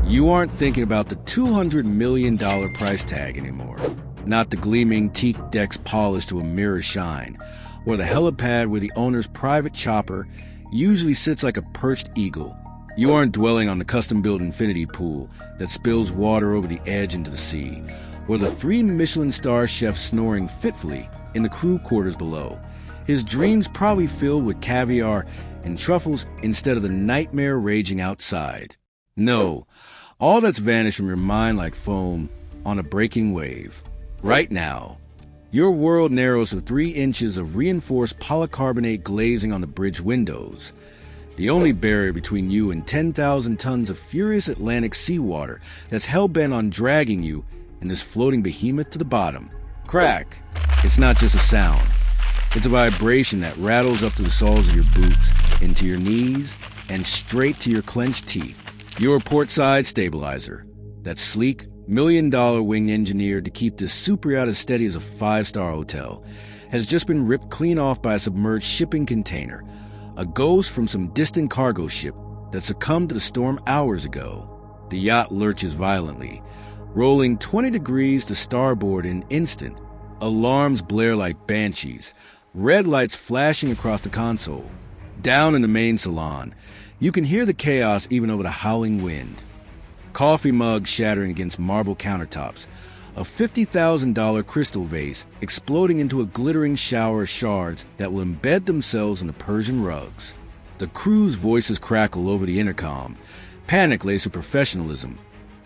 You aren't thinking about the $200 million price tag anymore. Not the gleaming teak decks polished to a mirror shine, or the helipad where the owner's private chopper usually sits like a perched eagle. You aren't dwelling on the custom-built infinity pool that spills water over the edge into the sea, or the 3 Michelin star chefs snoring fitfully in the crew quarters below, his dreams probably filled with caviar and truffles instead of the nightmare raging outside. No, all that's vanished from your mind like foam on a breaking wave. Right now, your world narrows to 3 inches of reinforced polycarbonate glazing on the bridge windows, the only barrier between you and 10,000 tons of furious Atlantic seawater that's hell-bent on dragging you and this floating behemoth to the bottom. Crack. It's not just a sound. It's a vibration that rattles up to the soles of your boots, into your knees, and straight to your clenched teeth. Your portside stabilizer, that sleek, $1 million wing engineered to keep this superyacht as steady as a 5-star hotel, has just been ripped clean off by a submerged shipping container, a ghost from some distant cargo ship that succumbed to the storm hours ago. The yacht lurches violently, rolling 20 degrees to starboard in an instant. Alarms blare like banshees, red lights flashing across the console. Down in the main salon, you can hear the chaos even over the howling wind. Coffee mugs shattering against marble countertops, a $50,000 crystal vase exploding into a glittering shower of shards that will embed themselves in the Persian rugs. The crew's voices crackle over the intercom, panic laced with professionalism,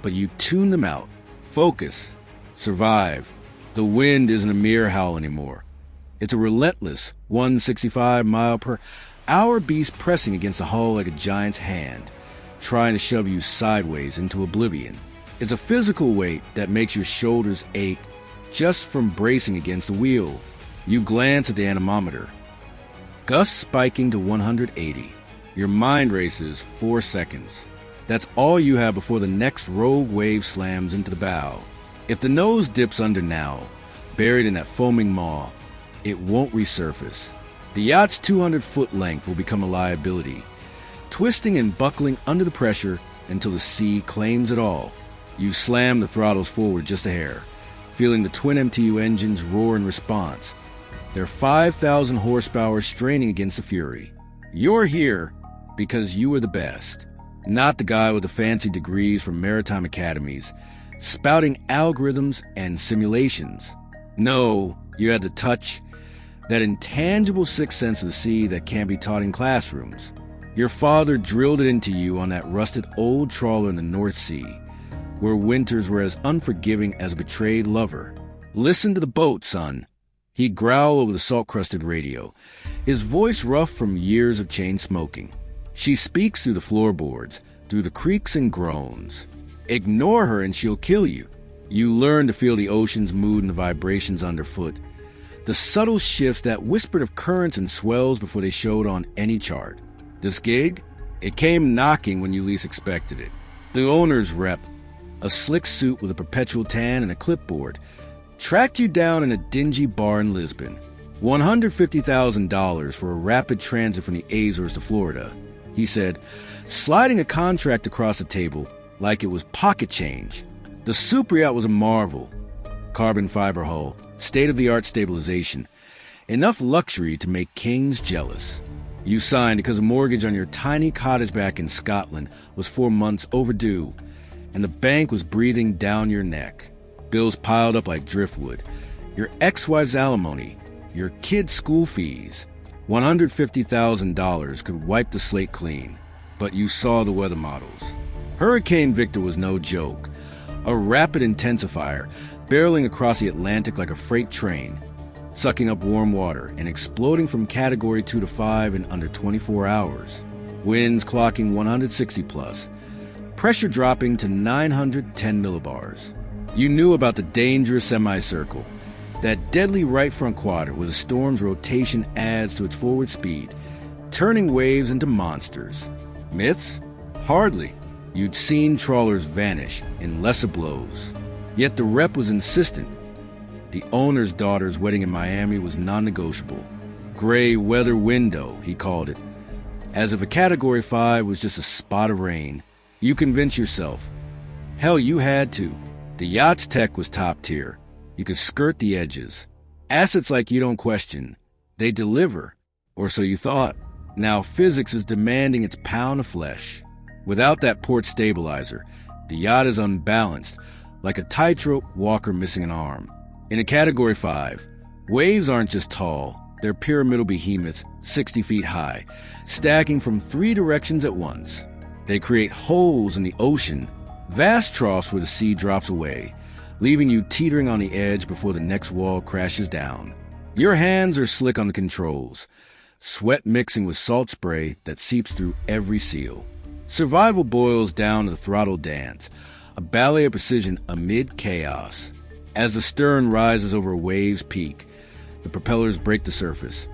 but you tune them out. Focus. Survive. The wind isn't a mere howl anymore. It's a relentless 165-mile-per-hour beast pressing against the hull like a giant's hand, trying to shove you sideways into oblivion. It's a physical weight that makes your shoulders ache just from bracing against the wheel. You glance at the anemometer. Gusts spiking to 180. Your mind races 4 seconds. That's all you have before the next rogue wave slams into the bow. If the nose dips under now, buried in that foaming maw, it won't resurface. The yacht's 200-foot length will become a liability, twisting and buckling under the pressure until the sea claims it all. You slam the throttles forward just a hair, feeling the twin MTU engines roar in response, their 5,000 horsepower straining against the fury. You're here because you are the best, not the guy with the fancy degrees from maritime academies, spouting algorithms and simulations. No, you had the touch, that intangible sixth sense of the sea that can't be taught in classrooms. Your father drilled it into you on that rusted old trawler in the North Sea, where winters were as unforgiving as a betrayed lover. Listen to the boat, son. He'd growl over the salt-crusted radio, his voice rough from years of chain smoking. She speaks through the floorboards, through the creaks and groans. Ignore her and she'll kill you. You learn to feel the ocean's mood and the vibrations underfoot, the subtle shifts that whispered of currents and swells before they showed on any chart. This gig, it came knocking when you least expected it. The owner's rep, a slick suit with a perpetual tan and a clipboard, tracked you down in a dingy bar in Lisbon. $150,000 for a rapid transit from the Azores to Florida, he said, sliding a contract across the table like it was pocket change. The Superyacht was a marvel. Carbon fiber hull, state-of-the-art stabilization, enough luxury to make kings jealous. You signed because a mortgage on your tiny cottage back in Scotland was 4 months overdue, and the bank was breathing down your neck. Bills piled up like driftwood. Your ex-wife's alimony, your kids' school fees. $150,000 could wipe the slate clean, but you saw the weather models. Hurricane Victor was no joke. A rapid intensifier, barreling across the Atlantic like a freight train, sucking up warm water and exploding from Category 2 to 5 in under 24 hours. Winds clocking 160 plus. Pressure dropping to 910 millibars. You knew about the dangerous semicircle, that deadly right front quadrant where the storm's rotation adds to its forward speed, turning waves into monsters. Myths? Hardly. You'd seen trawlers vanish in lesser blows. Yet the rep was insistent. The owner's daughter's wedding in Miami was non-negotiable. Gray weather window, he called it. As if a Category 5 was just a spot of rain, you convince yourself Hell, you had to. The yacht's tech was top tier. You could skirt the edges. Assets like you don't question. They deliver. Or so you thought. Now physics is demanding its pound of flesh. Without that port stabilizer, the yacht is unbalanced, like a tightrope walker missing an arm. In a Category 5, waves aren't just tall, they're pyramidal behemoths 60 feet high, stacking from 3 directions at once. They create holes in the ocean, vast troughs where the sea drops away, leaving you teetering on the edge before the next wall crashes down. Your hands are slick on the controls, sweat mixing with salt spray that seeps through every seal. Survival boils down to the Throttle Dance, a ballet of precision amid chaos. As the stern rises over a wave's peak, the propellers break the surface,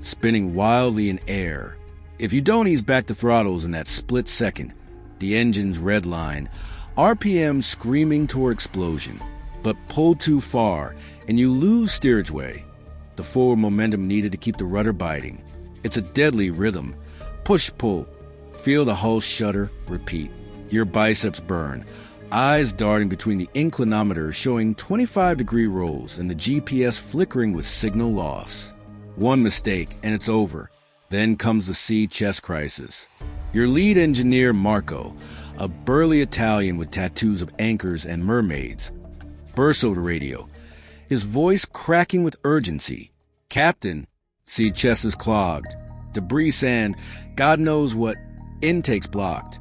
spinning wildly in air. If you don't ease back the throttles in that split second, the engine's red line, RPM screaming toward explosion. But pull too far, and you lose steerageway, the forward momentum needed to keep the rudder biting. It's a deadly rhythm. Push-pull. Feel the hull shudder, repeat. Your biceps burn, eyes darting between the inclinometer showing 25-degree rolls and the GPS flickering with signal loss. One mistake, and it's over. Then comes the sea chest crisis. Your lead engineer, Marco, a burly Italian with tattoos of anchors and mermaids, bursts over the radio, his voice cracking with urgency. Captain, sea chest is clogged. Debris, sand, God knows what. Intake's blocked.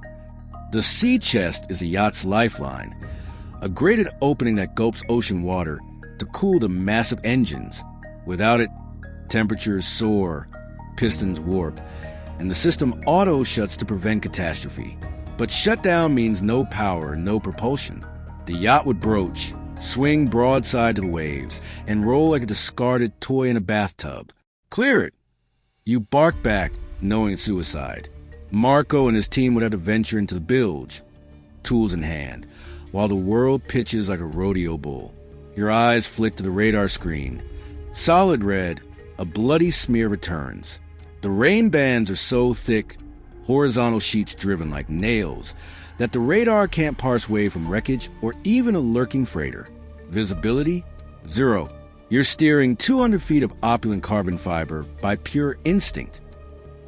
The sea chest is a yacht's lifeline, a grated opening that gulps ocean water to cool the massive engines. Without it, temperatures soar, pistons warp, and the system auto-shuts to prevent catastrophe. But shutdown means no power, no propulsion. The yacht would broach, swing broadside to the waves, and roll like a discarded toy in a bathtub. Clear it! You bark back, knowing suicide. Marco and his team would have to venture into the bilge, tools in hand, while the world pitches like a rodeo bull. Your eyes flick to the radar screen. Solid red, a bloody smear returns. The rain bands are so thick, horizontal sheets driven like nails, that the radar can't parse wave from wreckage or even a lurking freighter. Visibility? 0. You're steering 200 feet of opulent carbon fiber by pure instinct.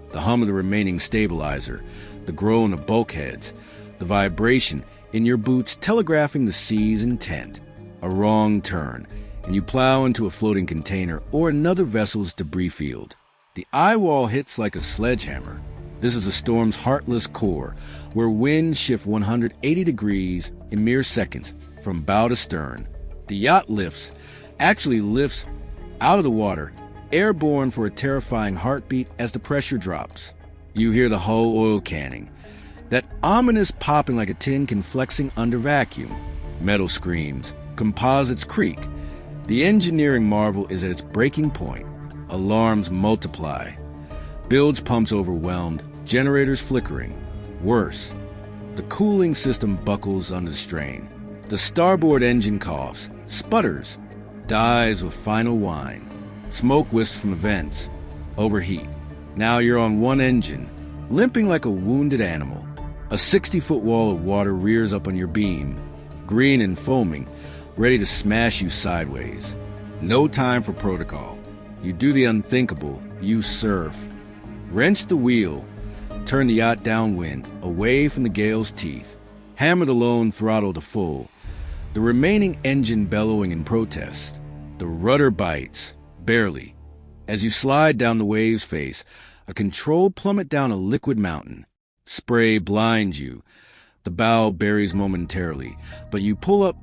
The hum of the remaining stabilizer, the groan of bulkheads, the vibration in your boots telegraphing the sea's intent. A wrong turn, and you plow into a floating container or another vessel's debris field. The Eyewall hits like a sledgehammer. This is a storm's heartless core, where winds shift 180 degrees in mere seconds from bow to stern. The yacht actually lifts out of the water, airborne for a terrifying heartbeat as the pressure drops. You hear the hull oil canning, that ominous popping like a tin can flexing under vacuum. Metal screams, composites creak. The engineering marvel is at its breaking point. Alarms multiply. Bilge pumps overwhelmed, generators flickering. Worse, the cooling system buckles under the strain. The starboard engine coughs, sputters, dies with final whine. Smoke wisps from the vents. Overheat. Now you're on one engine, limping like a wounded animal. A 60-foot wall of water rears up on your beam, green and foaming, ready to smash you sideways. No time for protocol. You do the unthinkable. You surf. Wrench the wheel. Turn the yacht downwind, away from the gale's teeth. Hammer the lone throttle to full. The remaining engine bellowing in protest. The rudder bites. Barely. As you slide down the wave's face, a controlled plummet down a liquid mountain. Spray blinds you. The bow buries momentarily, but you pull up,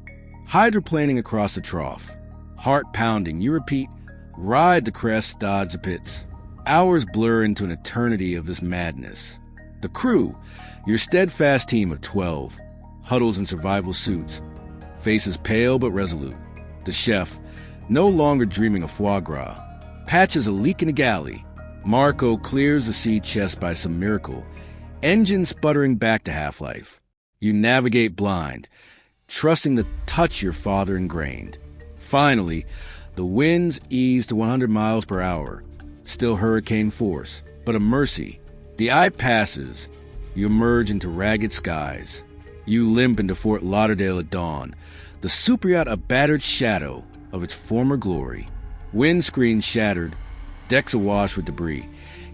hydroplaning across the trough. Heart pounding, you repeat, ride the crest, dodge the pits. Hours blur into an eternity of this madness. The crew, your steadfast team of 12, huddles in survival suits, faces pale but resolute. The chef, no longer dreaming of foie gras, patches a leak in the galley. Marco clears the sea chest by some miracle, engine sputtering back to half-life. You navigate blind, trusting the touch your father ingrained. Finally, the winds ease to 100 miles per hour, still hurricane force, but a mercy. The eye passes. You emerge into ragged skies. You limp into Fort Lauderdale at dawn, the superyacht a battered shadow of its former glory. Windscreen shattered, decks awash with debris,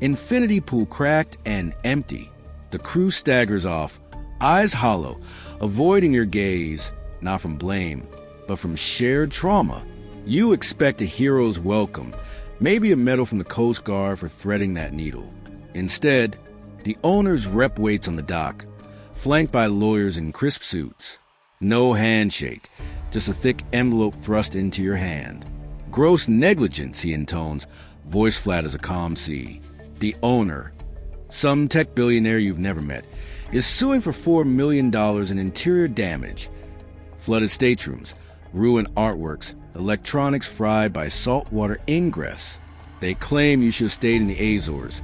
infinity pool cracked and empty. The crew staggers off, eyes hollow, avoiding your gaze, not from blame, but from shared trauma. You expect a hero's welcome, maybe a medal from the Coast Guard for threading that needle. Instead, the owner's rep waits on the dock, flanked by lawyers in crisp suits. No handshake, just a thick envelope thrust into your hand. Gross negligence, he intones, voice flat as a calm sea. The owner, some tech billionaire you've never met, is suing for $4 million in interior damage. Flooded staterooms, ruined artworks, electronics fried by saltwater ingress. They claim you should have stayed in the Azores,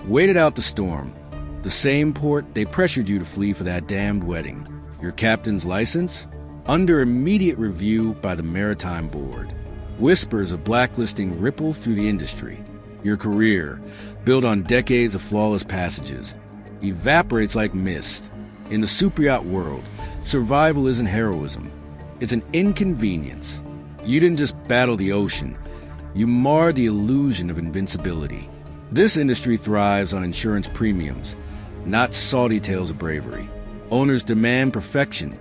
waited out the storm, the same port they pressured you to flee for that damned wedding. Your captain's license? Under immediate review by the Maritime Board. Whispers of blacklisting ripple through the industry. Your career, built on decades of flawless passages, evaporates like mist. In the superyacht world, survival isn't heroism. It's an inconvenience. You didn't just battle the ocean. You marred the illusion of invincibility. This industry thrives on insurance premiums, not salty tales of bravery. Owners demand perfection.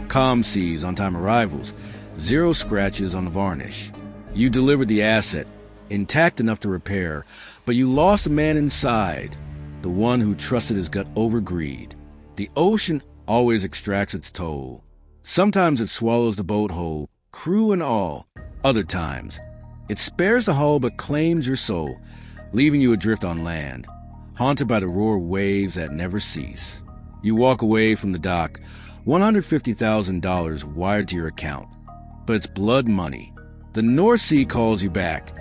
Calm seas, on-time arrivals, zero scratches on the varnish. You delivered the asset, intact enough to repair, but you lost a man inside, the one who trusted his gut over greed. The ocean always extracts its toll. Sometimes it swallows the boat whole, crew and all. Other times, it spares the hull but claims your soul, leaving you adrift on land, haunted by the roar of waves that never cease. You walk away from the dock, $150,000 wired to your account. But it's blood money. The North Sea calls you back,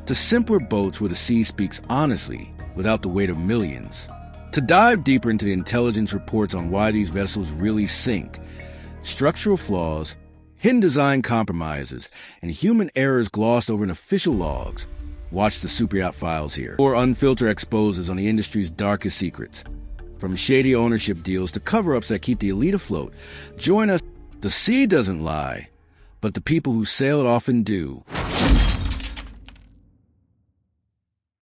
to simpler boats where the sea speaks honestly, without the weight of millions. To dive deeper into the intelligence reports on why these vessels really sink, structural flaws, hidden design compromises, and human errors glossed over in official logs, watch the Superyacht Files here, or unfiltered exposes on the industry's darkest secrets. From shady ownership deals to cover-ups that keep the elite afloat, join us. The sea doesn't lie, but the people who sail it often do.